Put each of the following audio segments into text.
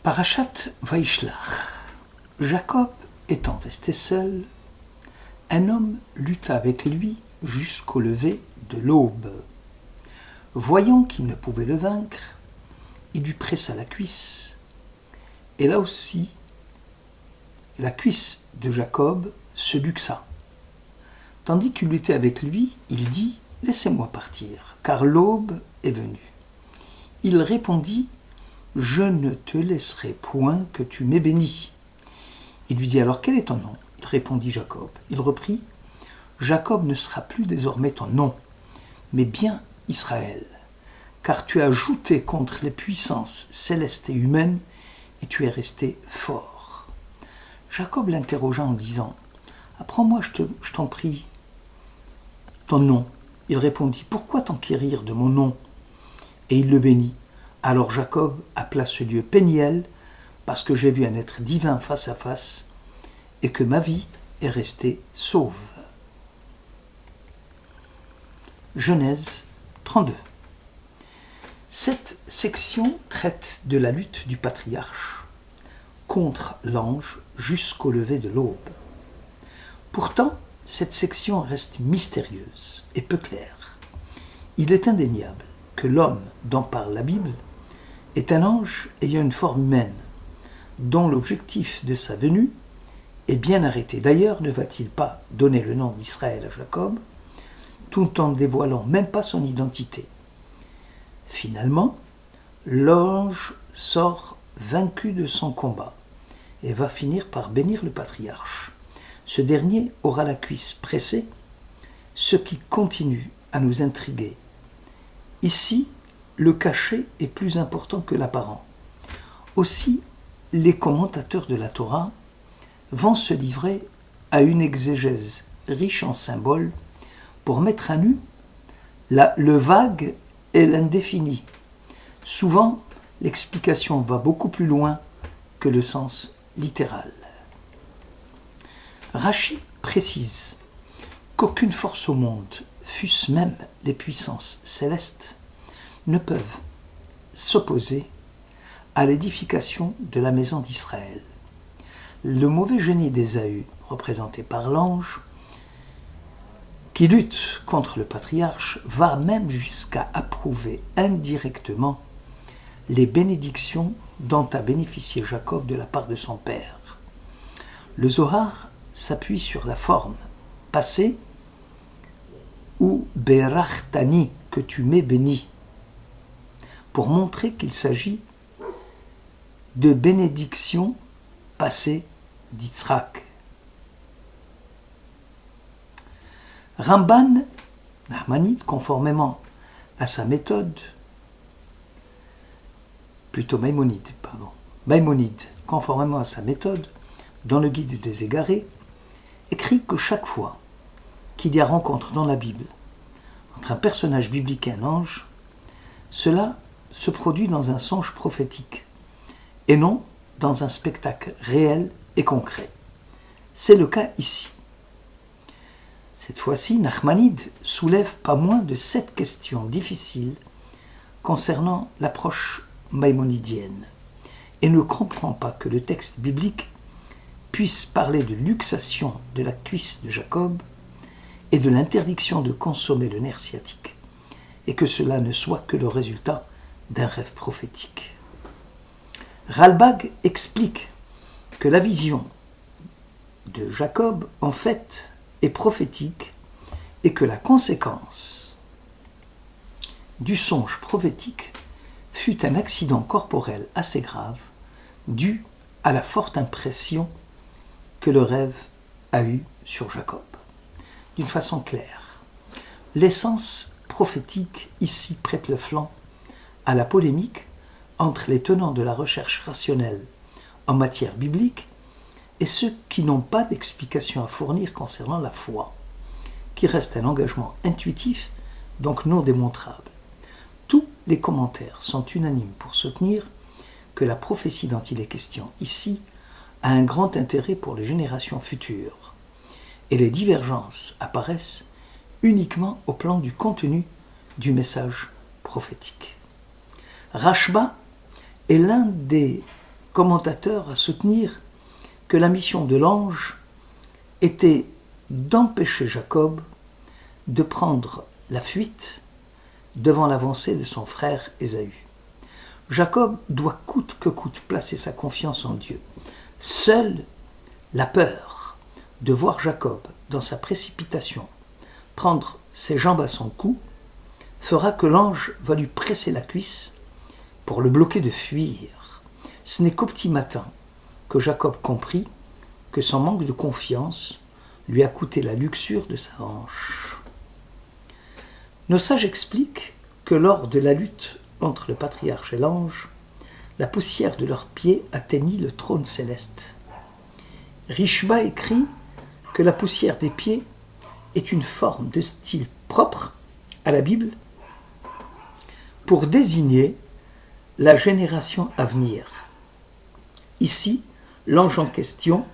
Parashat Vaishlach. Jacob étant resté seul, un homme lutta avec lui jusqu'au lever de l'aube. Voyant qu'il ne pouvait le vaincre, il lui pressa la cuisse, et là aussi, la cuisse de Jacob se luxa. Tandis qu'il luttait avec lui, il dit « Laissez-moi partir, car l'aube est venue. » Il répondit « Je ne te laisserai point que tu m'aies béni. » Il lui dit « Alors quel est ton nom ?» Il répondit Jacob. Il reprit « Jacob ne sera plus désormais ton nom, mais bien Israël, car tu as ajouté contre les puissances célestes et humaines, et tu es resté fort. » Jacob l'interrogea en disant « Apprends-moi, je t'en prie, ton nom. » Il répondit « Pourquoi t'enquérir de mon nom ?» Et il le bénit. Alors Jacob appela ce lieu Péniel, parce que j'ai vu un être divin face à face, et que ma vie est restée sauve. Genèse 32. Cette section traite de la lutte du patriarche contre l'ange jusqu'au lever de l'aube. Pourtant, cette section reste mystérieuse et peu claire. Il est indéniable que l'homme dont parle la Bible est un ange ayant une forme humaine, dont l'objectif de sa venue est bien arrêté. D'ailleurs, ne va-t-il pas donner le nom d'Israël à Jacob, tout en ne dévoilant même pas son identité? Finalement, l'ange sort vaincu de son combat et va finir par bénir le patriarche. Ce dernier aura la cuisse pressée, ce qui continue à nous intriguer. Ici, le cachet est plus important que l'apparent. Aussi, les commentateurs de la Torah vont se livrer à une exégèse riche en symboles pour mettre à nu le vague et l'indéfini. Souvent, l'explication va beaucoup plus loin que le sens littéral. Rachi précise qu'aucune force au monde, fût-ce même les puissances célestes, ne peuvent s'opposer à l'édification de la maison d'Israël. Le mauvais génie d'Ésaü, représenté par l'ange, qui lutte contre le patriarche, va même jusqu'à approuver indirectement les bénédictions dont a bénéficié Jacob de la part de son père. Le Zohar s'appuie sur la forme passée ou Berachtani, que tu m'aies béni, pour montrer qu'il s'agit de bénédiction passée d'Yitzhak. Ramban, Nachmanide, conformément à sa méthode, Maïmonide, conformément à sa méthode, dans le Guide des Égarés, écrit que chaque fois qu'il y a rencontre dans la Bible entre un personnage biblique et un ange, cela se produit dans un songe prophétique et non dans un spectacle réel et concret. C'est le cas ici. Cette fois-ci, Nachmanide soulève pas moins de 7 questions difficiles concernant l'approche maïmonidienne et ne comprend pas que le texte biblique puisse parler de luxation de la cuisse de Jacob et de l'interdiction de consommer le nerf sciatique, et que cela ne soit que le résultat d'un rêve prophétique. Ralbag explique que la vision de Jacob, en fait, est prophétique et que la conséquence du songe prophétique fut un accident corporel assez grave dû à la forte impression que le rêve a eue sur Jacob. D'une façon claire, l'essence prophétique ici prête le flanc à la polémique entre les tenants de la recherche rationnelle en matière biblique et ceux qui n'ont pas d'explication à fournir concernant la foi, qui reste un engagement intuitif, donc non démontrable. Tous les commentaires sont unanimes pour soutenir que la prophétie dont il est question ici a un grand intérêt pour les générations futures, et les divergences apparaissent uniquement au plan du contenu du message prophétique. Rashba est l'un des commentateurs à soutenir que la mission de l'ange était d'empêcher Jacob de prendre la fuite devant l'avancée de son frère Ésaü. Jacob doit coûte que coûte placer sa confiance en Dieu. Seule la peur de voir Jacob, dans sa précipitation, prendre ses jambes à son cou, fera que l'ange va lui presser la cuisse pour le bloquer de fuir. Ce n'est qu'au petit matin que Jacob comprit que son manque de confiance lui a coûté la luxure de sa hanche. Nos sages expliquent que lors de la lutte entre le patriarche et l'ange, la poussière de leurs pieds atteignit le trône céleste. Rishba écrit que la poussière des pieds est une forme de style propre à la Bible pour désigner la génération à venir. Ici, l'ange en question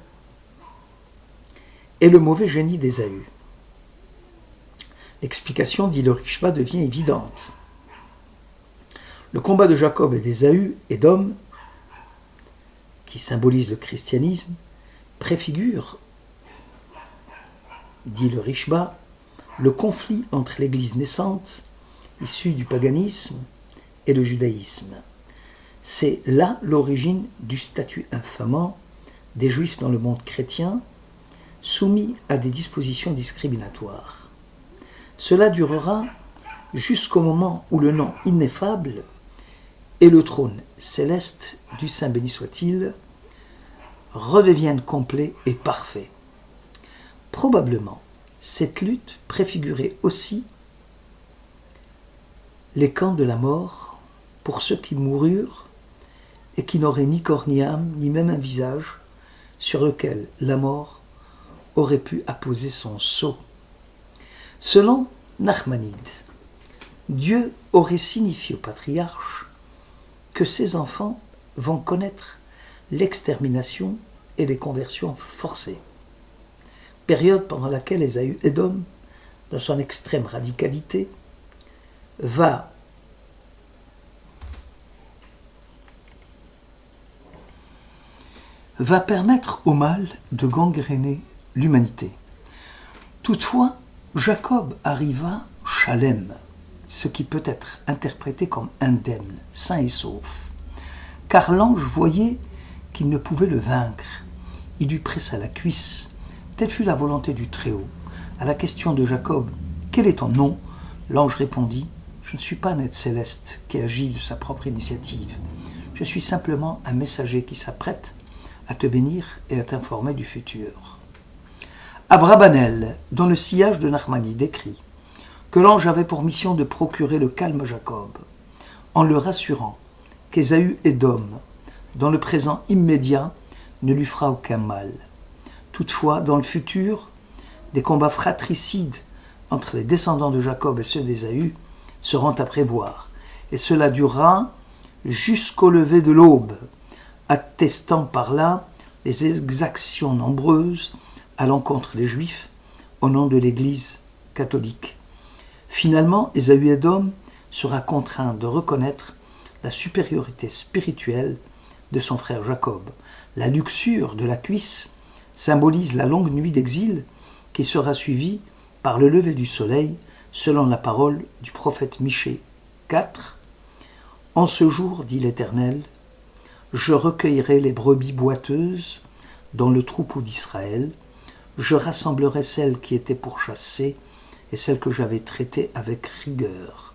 est le mauvais génie d'Ésaü. L'explication, dit le Rishba, devient évidente. Le combat de Jacob et d'Ésaü et d'Édom, qui symbolise le christianisme, préfigure, dit le Rishba, le conflit entre l'Église naissante, issue du paganisme, et le judaïsme. C'est là l'origine du statut infamant des Juifs dans le monde chrétien, soumis à des dispositions discriminatoires. Cela durera jusqu'au moment où le nom ineffable et le trône céleste du Saint béni soit-il redeviennent complets et parfaits. Probablement, cette lutte préfigurait aussi les camps de la mort pour ceux qui moururent et qui n'auraient ni corps ni âme, ni même un visage sur lequel la mort aurait pu apposer son sceau. Selon Nachmanide, Dieu aurait signifié au patriarche que ses enfants vont connaître l'extermination et les conversions forcées, période pendant laquelle Ésaü Édom, dans son extrême radicalité, va permettre au mal de gangréner l'humanité. Toutefois, Jacob arriva Shalem, ce qui peut être interprété comme indemne, sain et sauf, car l'ange voyait qu'il ne pouvait le vaincre. Il lui pressa la cuisse. Telle fut la volonté du Très-Haut. À la question de Jacob, « Quel est ton nom ?» l'ange répondit, « Je ne suis pas un être céleste qui agit de sa propre initiative. Je suis simplement un messager qui s'apprête à te bénir et à t'informer du futur. » Abrabanel, dans le sillage de Nachmanide, écrit que l'ange avait pour mission de procurer le calme à Jacob, en le rassurant qu'Ésaü Édom, dans le présent immédiat, ne lui fera aucun mal. Toutefois, dans le futur, des combats fratricides entre les descendants de Jacob et ceux d'Ésaü seront à prévoir, et cela durera jusqu'au lever de l'aube, attestant par là les exactions nombreuses à l'encontre des Juifs au nom de l'Église catholique. Finalement, Ésaü Édom sera contraint de reconnaître la supériorité spirituelle de son frère Jacob. La luxure de la cuisse symbolise la longue nuit d'exil qui sera suivie par le lever du soleil, selon la parole du prophète Michée 4. « En ce jour, dit l'Éternel, je recueillerai les brebis boiteuses dans le troupeau d'Israël, je rassemblerai celles qui étaient pourchassées et celles que j'avais traitées avec rigueur.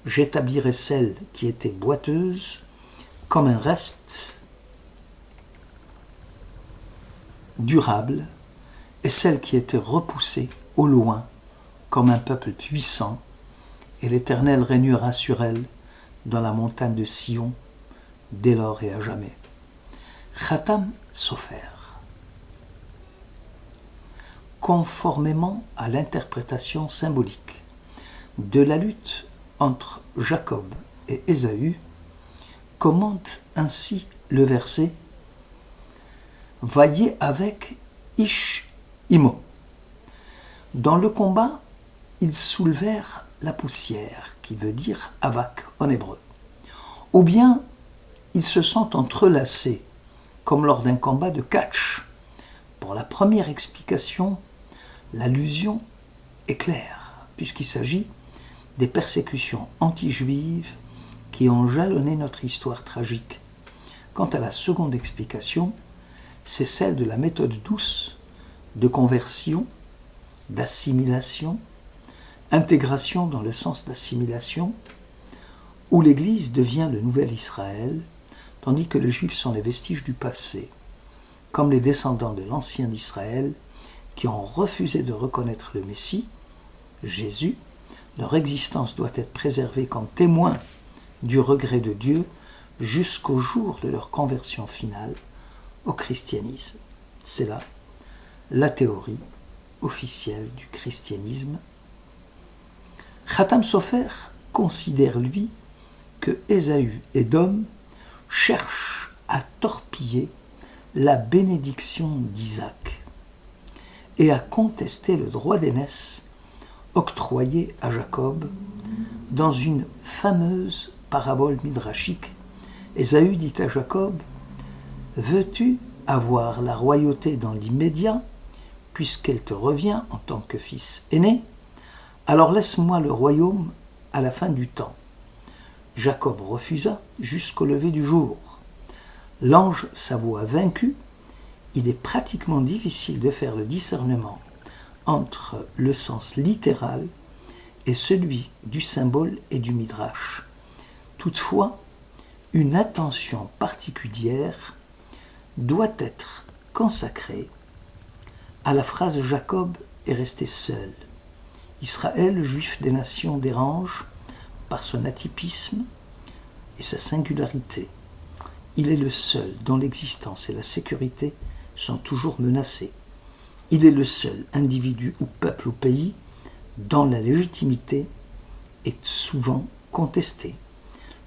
J'établirai celles qui étaient boiteuses comme un reste durable et celles qui étaient repoussées au loin comme un peuple puissant, et l'Éternel régnera sur elles dans la montagne de Sion, dès lors et à jamais. » Khatam Sofer. Conformément à l'interprétation symbolique de la lutte entre Jacob et Ésaü, commente ainsi le verset « Vaillez avec Ish Imo ». Dans le combat, ils soulevèrent la poussière, qui veut dire avak en hébreu. Ou bien, ils se sont entrelacés comme lors d'un combat de catch. Pour la première explication, l'allusion est claire, puisqu'il s'agit des persécutions anti-juives qui ont jalonné notre histoire tragique. Quant à la seconde explication, c'est celle de la méthode douce de conversion, d'assimilation, intégration dans le sens d'assimilation, où l'Église devient le nouvel Israël, tandis que les Juifs sont les vestiges du passé, comme les descendants de l'ancien d'Israël qui ont refusé de reconnaître le Messie, Jésus. Leur existence doit être préservée comme témoin du regret de Dieu jusqu'au jour de leur conversion finale au christianisme. C'est là la théorie officielle du christianisme. Khatam Sofer considère, lui, que Ésaü, Édom, cherche à torpiller la bénédiction d'Isaac et à contester le droit d'aînesse octroyé à Jacob dans une fameuse parabole midrashique. Ésaü dit à Jacob : « Veux-tu avoir la royauté dans l'immédiat, puisqu'elle te revient en tant que fils aîné ? Alors laisse-moi le royaume à la fin du temps. » Jacob refusa jusqu'au lever du jour. L'ange s'avoua vaincu. Il est pratiquement difficile de faire le discernement entre le sens littéral et celui du symbole et du midrash. Toutefois, une attention particulière doit être consacrée à la phrase « Jacob est resté seul ». Israël, juif des nations, dérange par son atypisme et sa singularité. Il est le seul dont l'existence et la sécurité sont toujours menacées. Il est le seul individu ou peuple ou pays dont la légitimité est souvent contestée.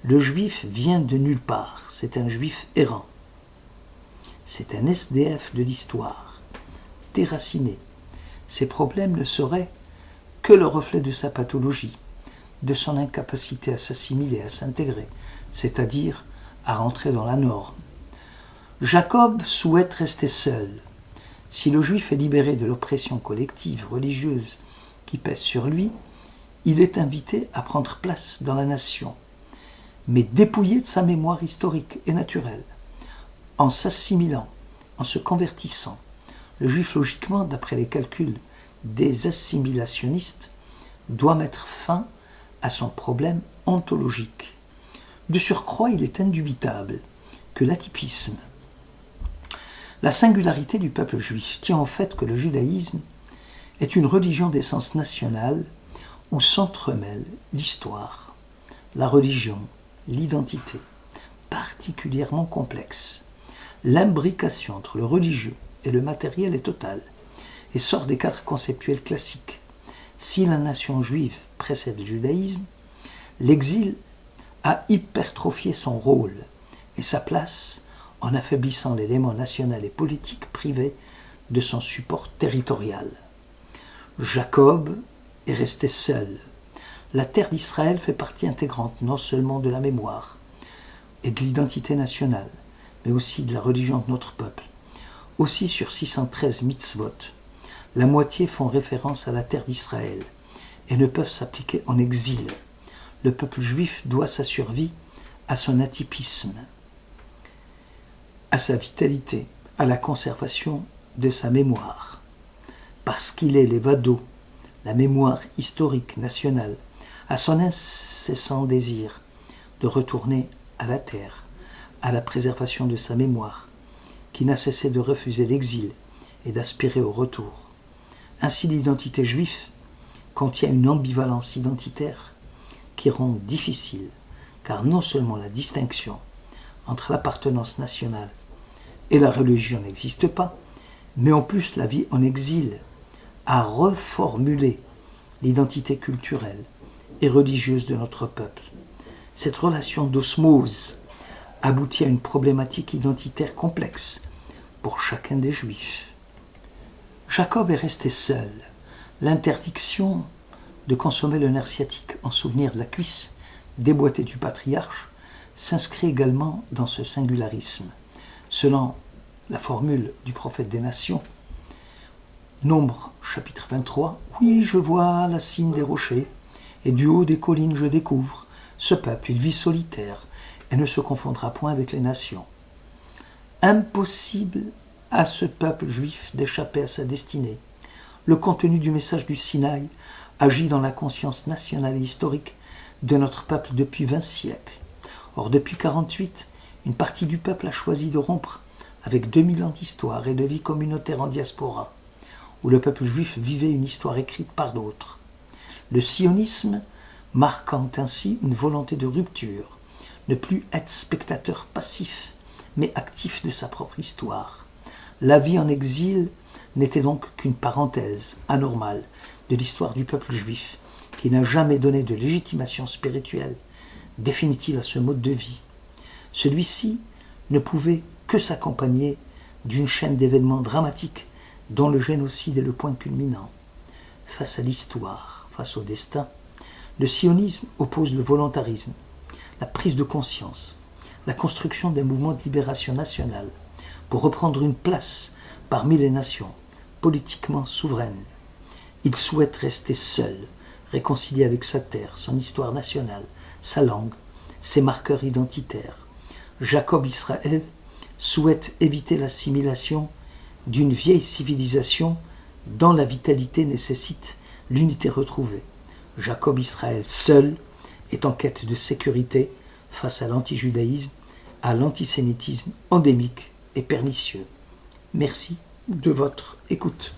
Le juif vient de nulle part, c'est un juif errant. C'est un SDF de l'histoire, déraciné. Ses problèmes ne seraient que le reflet de sa pathologie, de son incapacité à s'assimiler, à s'intégrer, c'est-à-dire à rentrer dans la norme. Jacob souhaite rester seul. Si le juif est libéré de l'oppression collective religieuse qui pèse sur lui, il est invité à prendre place dans la nation, mais dépouillé de sa mémoire historique et naturelle, en s'assimilant, en se convertissant. Le juif, logiquement, d'après les calculs des assimilationnistes, doit mettre fin à son problème ontologique. De surcroît, il est indubitable que l'atypisme, la singularité du peuple juif tient au fait que le judaïsme est une religion d'essence nationale où s'entremêlent l'histoire, la religion, l'identité, particulièrement complexe. L'imbrication entre le religieux et le matériel est totale et sort des cadres conceptuels classiques. Si la nation juive précède le judaïsme, l'exil a hypertrophié son rôle et sa place en affaiblissant l'élément national et politique privé de son support territorial. Jacob est resté seul. La terre d'Israël fait partie intégrante non seulement de la mémoire et de l'identité nationale, mais aussi de la religion de notre peuple. Aussi, sur 613 mitzvot, la moitié font référence à la terre d'Israël et ne peuvent s'appliquer en exil. Le peuple juif doit sa survie à son atypisme, à sa vitalité, à la conservation de sa mémoire. Parce qu'il est l'évado, la mémoire historique nationale, à son incessant désir de retourner à la terre, à la préservation de sa mémoire, qui n'a cessé de refuser l'exil et d'aspirer au retour. Ainsi, l'identité juive contient une ambivalence identitaire qui rend difficile, car non seulement la distinction entre l'appartenance nationale et la religion n'existe pas, mais en plus la vie en exil a reformulé l'identité culturelle et religieuse de notre peuple. Cette relation d'osmose aboutit à une problématique identitaire complexe pour chacun des Juifs. Jacob est resté seul. L'interdiction de consommer le nerf sciatique en souvenir de la cuisse déboîtée du patriarche s'inscrit également dans ce singularisme. Selon la formule du prophète des nations. Nombre, chapitre 23. Oui, je vois la cime des rochers, et du haut des collines je découvre. Ce peuple, il vit solitaire, et ne se confondra point avec les nations. Impossible à ce peuple juif d'échapper à sa destinée. Le contenu du message du Sinaï agit dans la conscience nationale et historique de notre peuple depuis 20 siècles. Or, depuis 48, une partie du peuple a choisi de rompre avec 2000 ans d'histoire et de vie communautaire en diaspora, où le peuple juif vivait une histoire écrite par d'autres. Le sionisme marquant ainsi une volonté de rupture, ne plus être spectateur passif, mais actif de sa propre histoire. La vie en exil n'était donc qu'une parenthèse anormale de l'histoire du peuple juif, qui n'a jamais donné de légitimation spirituelle définitive à ce mode de vie. Celui-ci ne pouvait que s'accompagner d'une chaîne d'événements dramatiques dont le génocide est le point culminant. Face à l'histoire, face au destin, le sionisme oppose le volontarisme, la prise de conscience, la construction d'un mouvement de libération nationale pour reprendre une place parmi les nations politiquement souveraines. Il souhaite rester seul, réconcilié avec sa terre, son histoire nationale, sa langue, ses marqueurs identitaires. Jacob Israël souhaite éviter l'assimilation d'une vieille civilisation dont la vitalité nécessite l'unité retrouvée. Jacob Israël seul est en quête de sécurité face à l'antijudaïsme, à l'antisémitisme endémique et pernicieux. Merci de votre écoute.